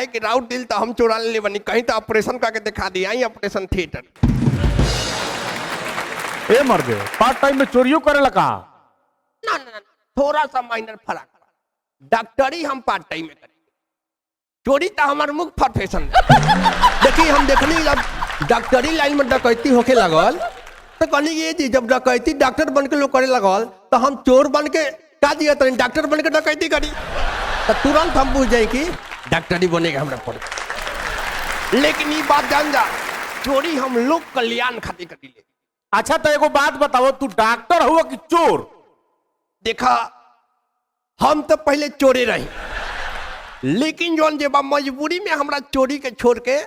काहे कि राउत दिल तो हम चुरा ले बनी कहीं तो ऑपरेशन करके दिखा दिया ही ऑपरेशन थिएटर। ए मर्दे पार्ट टाइम में चोरियों करे लगा? ना ना ना थोड़ा सा माइनर फर्क। डॉक्टरी हम पार्ट टाइम में करें, चोरी तो हमारे मुख्य प्रोफेशन। देखिए हम देखनी जब डॉक्टरी लाइन में डकैती होके लगल तो कहनी ये जी जब डकैती डॉक्टर बन के लोग करे लगल तो हम चोर बन के का दिया तो डॉक्टर बन के डकैती करी तो तुरंत हम बुझ जाए कि डॉक्टरी बनेगा हमरा पड़े। लेकिन ये बात जान जा चोरी हम लोग कल्याण खातिर करी ले। अच्छा तो एगो बात बताओ, तू डॉक्टर हुआ कि चोर? देखा हम तो पहले चोरे रही, लेकिन जोन जब मजबूरी में हमरा चोरी के छोड़ के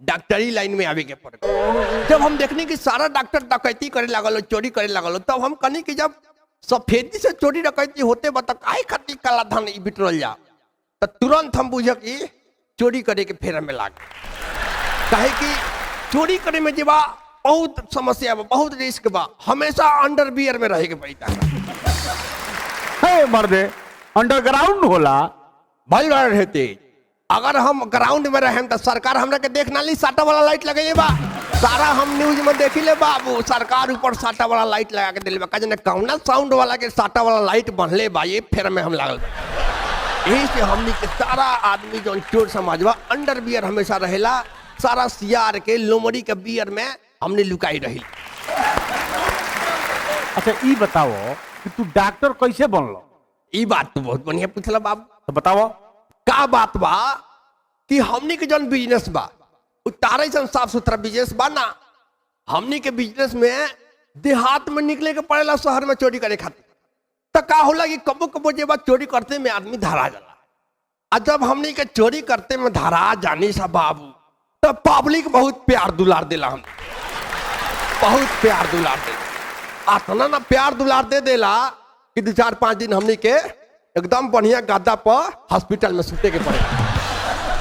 डॉक्टरी लाइन में आवे के पड़ गए। जब हम देखने की सारा डॉक्टर डकैती करे लगल चोरी करे लगल तब हम कहनी कि जब सफेदी से चोरी डकैती होते बता काहे खातिर काला धन बिटरल जा तो तुरंत हम बुझ कि चोरी करे के फेर में लाग। काहे कि चोरी करे में जेबा बहुत समस्या बा, बहुत रिस्क बा, हमेशा अंडरवियर में रहे के पड़ता है। मर्दे अंडरग्राउंड होला भल रहते। अगर हम ग्राउंड में रहे तो सरकार हमरा के देख ना ली साटा वाला लाइट लगे बा, सारा हम न्यूज में देखी ले बाबू सरकार ऊपर साटा वाला लाइट लगा के दिले बा। कजने कौना साउंड वाला के साटा वाला लाइट बनले बा ये फेर में हम लागल। यही से हमनी के सारा आदमी जो चोर समाज बा अंडरवियर हमेशा रहेला, सारा सियार के लोमड़ी के बियर में हमने लुकाई रही। अच्छा ई बताओ कि तू डॉक्टर कैसे बनलो? ई बात तो बहुत बढ़िया पूछला बाबू। तो बताओ का बात बा कि हमनी के जौन बिजनेस बा उतारे साफ सुथरा बिजनेस बा ना। हमनी के बिजनेस में देहात में निकले के पड़ेला शहर में चोरी करे खातिर तो का होला कि कबो कबो जे बात चोरी करते में आदमी धरा जाला। और जब हमनी के चोरी करते में धरा जानी सा बाबू तो पब्लिक बहुत प्यार दुलार देला, हम बहुत प्यार दुलार देला। आतना ना प्यार दुलार दे देला कि 2-4-5 दिन हमनी के एकदम बढ़िया गद्दा पर हॉस्पिटल में सुते के पड़े।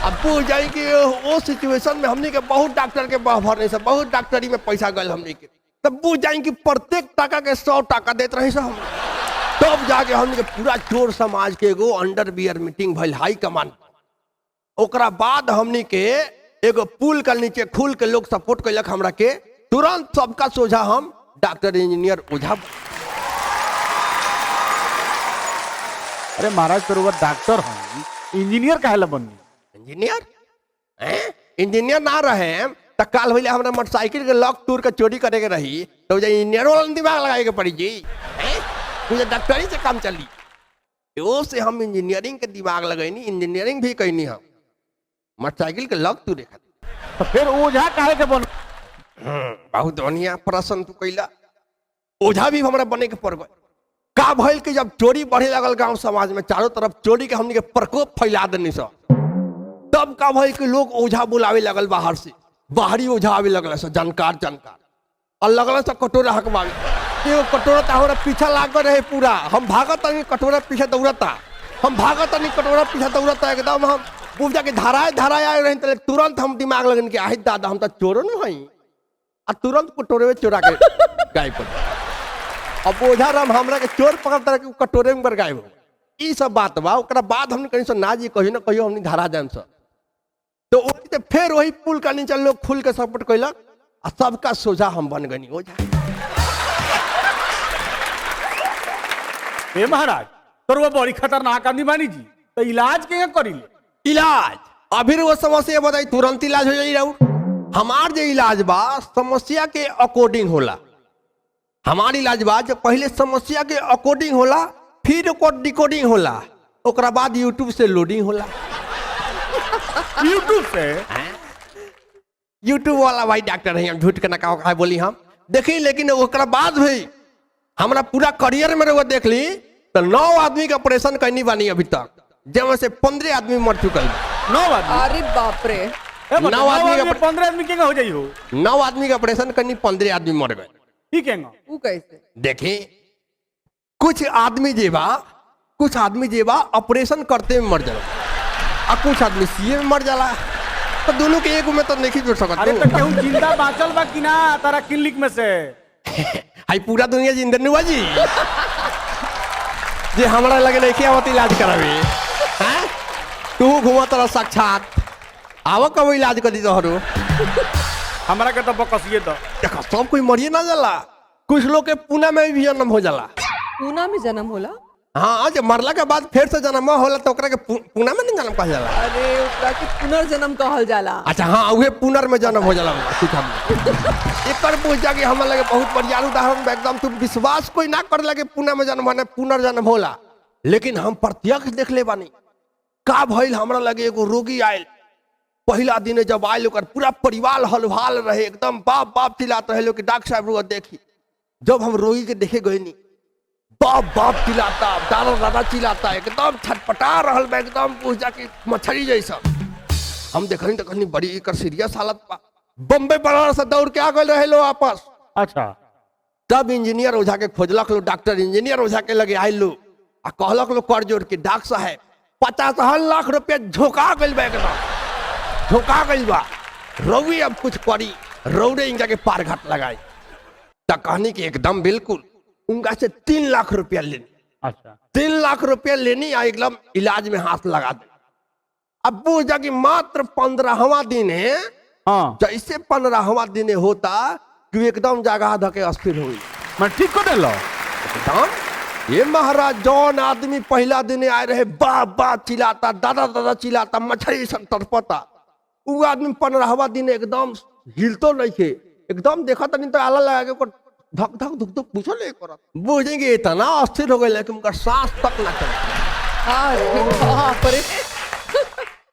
अब पूछ जाए कि वो सिचुएशन में हमने के बहुत डॉक्टर के भरने से बहुत डॉक्टरी में पैसा गए हमने के तब पूछ जाए कि प्रत्येक टका के 100 टका देते रहे हम। तब जाके हमने के पूरा चोर समाज के एगो अंडरवियर मीटिंग भइल हाई कमांड। ओकरा बाद हमने के एगो पुल के नीचे खुल के लोग सपोर्ट कैलक हमरा के, तुरंत सबका सोझा हम डॉक्टर इंजीनियर ओझा। अरे महाराज तो डॉक्टर हम इंजीनियर काहे बननी? इंजीनियर इंजीनियर ना रहे तो काल भले हमरा मोटरसाइकिल के लॉक टूर के चोरी करे के रही तो इंजीनियर वाला दिमाग लगाए के पड़ी जी। मुझे डॉक्टरी से काम चली वो से हम इंजीनियरिंग के दिमाग लगैनी, इंजीनियरिंग भी कैनी हम मोटरसाइकिल के लॉक टूरे खातिर। तो फिर ओझा काहे के बन? बहुत बढ़िया प्रश्न तू कैला। ओझा भी हमरा बने के पड़ गए। का भइल कि जब चोरी बढ़े लगल गांव समाज में चारों तरफ चोरी के हमने के प्रकोप फैला देनी सब तब का भइल कि लोग ओझा बुलावे लगल बाहर से, बाहरी ओझा आवे लगल से जानकार और लगल से कटोरा हकवावे। एगो कटोरा तो हमारा पीछा लागल रहे पूरा, हम भागत नहीं कटोरा पीछे दौड़ता, हम भागत नहीं कटोरा पीछे दौड़ता एकदम। हम पूछा कि धाराए आए रहे तो तुरंत हम दिमाग लगन के आहे दादा हम तो चोरो नहीं हई और तुरंत कटोरे में चोरा के गायब कर। अब ओझा राम हमरा के चोर पकड़ता के कटोरे में गायब हो। ई सब बात बा। ओकरा बाद हमने कहीं से ना जी कहियो ना कहियो हमने धारा जान सब तो फिर वही पुल का नीचे लोग खुल के सपोर्ट कैलक और सबका सोझा हम बन गनी ओझा। ए महाराज तो वो बड़ी खतरनाक आदमी बानी जी, तो इलाज के करी ले? इलाज अभी वो समस्या बताई तुरंत इलाज हो जाई रहू। हमार जो इलाज बा समस्या के अकॉर्डिंग होला। हमार इलाज बा जो पहले समस्या के अकॉर्डिंग होला फिर ओकर डिकोडिंग होला ओकरा बाद यूट्यूब से लोडिंग होला। यूट्यूब से? यूट्यूब वाला भाई डॉक्टर है, हम झूठ के ना बोली हम देखी। लेकिन ओकरा बाद भी हमारा पूरा करियर में वो देख ली तो 9 आदमी का ऑपरेशन करनी बानी अभी तक, जब से 15 आदमी मर चुकल। 9 आदमी? अरे बाप रे। 9 आदमी 15 आदमी के हो जाई हो? 9 आदमी का ऑपरेशन करनी 15 आदमी मर गए। ठीक है ना? वो कैसे? देखी कुछ आदमी जेबा ऑपरेशन करते में मर जाला और कुछ आदमी सीए में मर जाला तो दोनों के एक में तो नहीं जुड़ सकता। अरे तो केहू जिंदा बाचल बा कि ना तारा क्लिनिक में से? हाई पूरा दुनिया जिंदा नहीं हुआ जी जे हमारा लगे नहीं क्या इलाज करावे। तू घुमा तरह साक्षात आवा कब इलाज कर दी तोहरो। हमरा के तो बकसिए दो। देखो सब कोई मरिए ना जाला, कुछ लोग के पुणे में भी जन्म हो जाला। पूना में जन्म होला? हाँ, जब मरला के बाद फिर से जन्म होला तो ओकरा के पुणे में नहीं जन्म कहल जाला। अरे ओकरा के पुनर्जन्म कहल जाला। अच्छा हाँ, उहे पुनर में जन्म हो जाला। ठीक है, एक कर पूछ जाके हमरा लगे बहुत बढ़िया उदाहरण बा, एकदम तुम विश्वास कोई ना कर लगे पुणे में जन्म होने पुनर्जन्म होला, लेकिन हम प्रत्यक्ष देख ले बानी। का भइल हमरा लगे एगो रोगी आयल, पहला दिन जब आयल ओकर पूरा परिवार हलवाल रहे, एकदम बाप बाप चिल्लाते रहे लोग कि डॉक्टर साहब रुआ देखी। जब हम रोगी के देखे गए नी, बाप बाप चिल्लाता, दादा दादा चिल्लाता, एकदम छटपटा रहल बा, एकदम पूछ जाके मछली जैसा। हम देखनी तो कहनी बड़ी एकर सीरियस हालत बा। बम्बे बनारस से दौड़ के आ गए रहे लो वापस। अच्छा। तब इंजीनियर ओझा के खोजलक लो, डॉक्टर इंजीनियर ओझा के लगे आयल लो आ कहलक लो कर जोड़ के डॉक्टर साहब 55 लाख रुपया झोंका गइल बा, एकदम झोंका गइल बा। रउए अब कुछ करी, रौड़े इनका के पार घाट लगाई। तो कहनी कि एकदम बिल्कुल उनका से 3 लाख रुपया लेनी। अच्छा। 3 लाख रुपया लेनी आ एकदम इलाज में हाथ लगा दे। अब वो जाके मात्र 15वां दिन है, हाँ जैसे 15वां दिन होता कि एकदम जगह धके अस्थिर हुई। मैं ठीक कर देलो। एकदम ये महाराज जौन आदमी पहला दिन आए रहे बाप बाप चिल्लाता, दादा दादा चिल्लाता, मछली सब तड़पता, वो आदमी 15वां दिन एकदम हिलतो नहीं थे, एकदम देखा तो नहीं तो आला लगा के ओकर धक धक धुक धुक पूछो ले करत। बुझेंगे इतना अस्थिर हो गए कि उनका सांस तक ना चले। अरे बाप रे।